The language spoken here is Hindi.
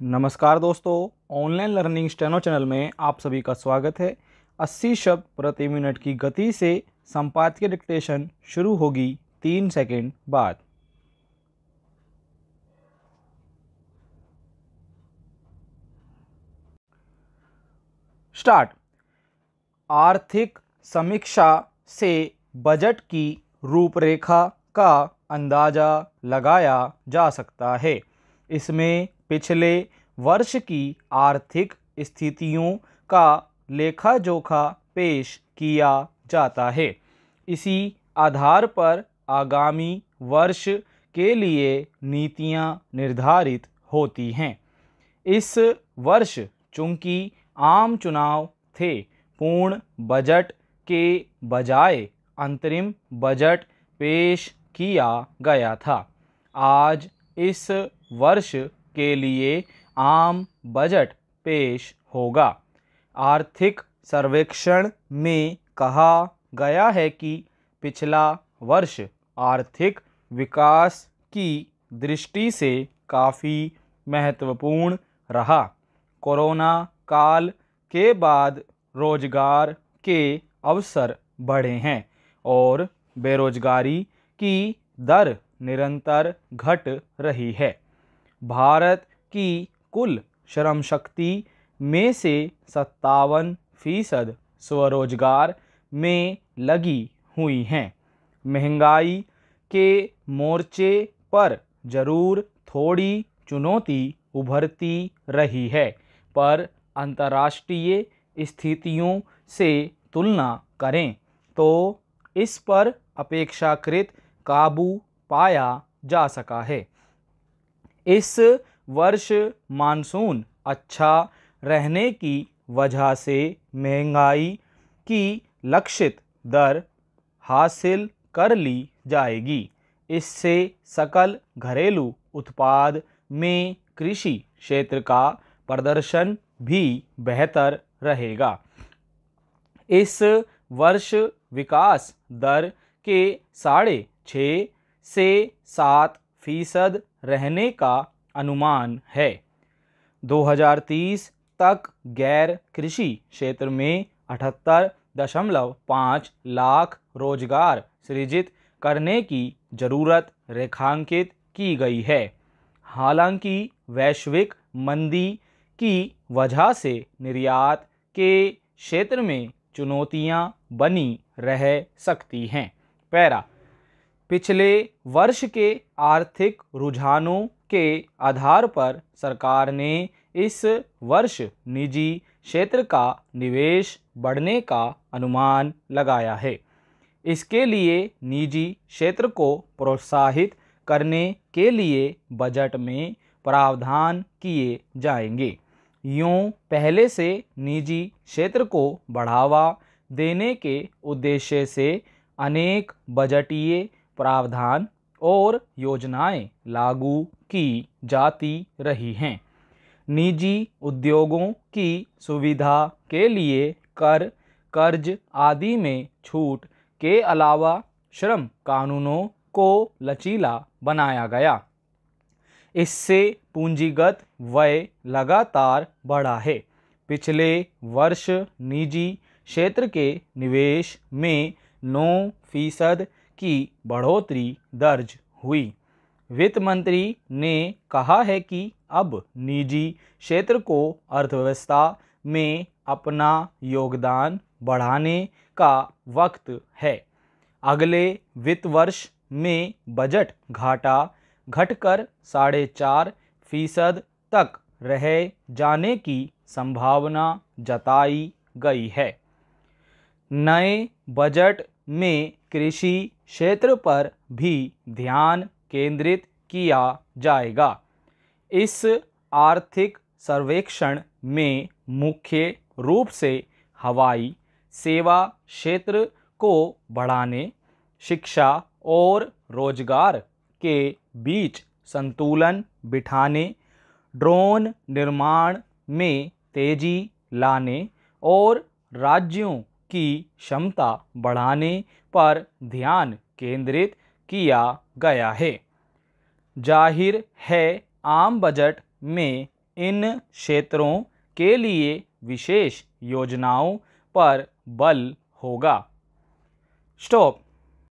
नमस्कार दोस्तों, ऑनलाइन लर्निंग स्टेनो चैनल में आप सभी का स्वागत है। 80 शब्द प्रति मिनट की गति से संपादकीय डिक्टेशन शुरू होगी 3 सेकंड बाद। स्टार्ट। आर्थिक समीक्षा से बजट की रूपरेखा का अंदाजा लगाया जा सकता है। इसमें पिछले वर्ष की आर्थिक स्थितियों का लेखा जोखा पेश किया जाता है। इसी आधार पर आगामी वर्ष के लिए नीतियां निर्धारित होती हैं। इस वर्ष चूंकि आम चुनाव थे, पूर्ण बजट के बजाय अंतरिम बजट पेश किया गया था। आज इस वर्ष के लिए आम बजट पेश होगा। आर्थिक सर्वेक्षण में कहा गया है कि पिछला वर्ष आर्थिक विकास की दृष्टि से काफ़ी महत्वपूर्ण रहा। कोरोना काल के बाद रोजगार के अवसर बढ़े हैं और बेरोजगारी की दर निरंतर घट रही है। भारत की कुल श्रम शक्ति में से 57% स्वरोजगार में लगी हुई हैं। महंगाई के मोर्चे पर जरूर थोड़ी चुनौती उभरती रही है, पर अंतर्राष्ट्रीय स्थितियों से तुलना करें तो इस पर अपेक्षाकृत काबू पाया जा सका है। इस वर्ष मानसून अच्छा रहने की वजह से महंगाई की लक्षित दर हासिल कर ली जाएगी। इससे सकल घरेलू उत्पाद में कृषि क्षेत्र का प्रदर्शन भी बेहतर रहेगा। इस वर्ष विकास दर के 6.5 से 7% रहने का अनुमान है। 2030 तक गैर कृषि क्षेत्र में 78.5 लाख रोजगार सृजित करने की जरूरत रेखांकित की गई है। हालांकि वैश्विक मंदी की वजह से निर्यात के क्षेत्र में चुनौतियां बनी रह सकती हैं। पैरा। पिछले वर्ष के आर्थिक रुझानों के आधार पर सरकार ने इस वर्ष निजी क्षेत्र का निवेश बढ़ने का अनुमान लगाया है। इसके लिए निजी क्षेत्र को प्रोत्साहित करने के लिए बजट में प्रावधान किए जाएंगे। यूं पहले से निजी क्षेत्र को बढ़ावा देने के उद्देश्य से अनेक बजटीय प्रावधान और योजनाएं लागू की जाती रही हैं। निजी उद्योगों की सुविधा के लिए कर, कर्ज आदि में छूट के अलावा श्रम कानूनों को लचीला बनाया गया। इससे पूंजीगत व्यय लगातार बढ़ा है। पिछले वर्ष निजी क्षेत्र के निवेश में 9% की बढ़ोतरी दर्ज हुई। वित्त मंत्री ने कहा है कि अब निजी क्षेत्र को अर्थव्यवस्था में अपना योगदान बढ़ाने का वक्त है। अगले वित्त वर्ष में बजट घाटा घटकर 4.5% तक रह जाने की संभावना जताई गई है। नए बजट में कृषि क्षेत्र पर भी ध्यान केंद्रित किया जाएगा। इस आर्थिक सर्वेक्षण में मुख्य रूप से हवाई सेवा क्षेत्र को बढ़ाने, शिक्षा और रोजगार के बीच संतुलन बिठाने, ड्रोन निर्माण में तेजी लाने और राज्यों की क्षमता बढ़ाने पर ध्यान केंद्रित किया गया है। जाहिर है आम बजट में इन क्षेत्रों के लिए विशेष योजनाओं पर बल होगा। स्टॉप।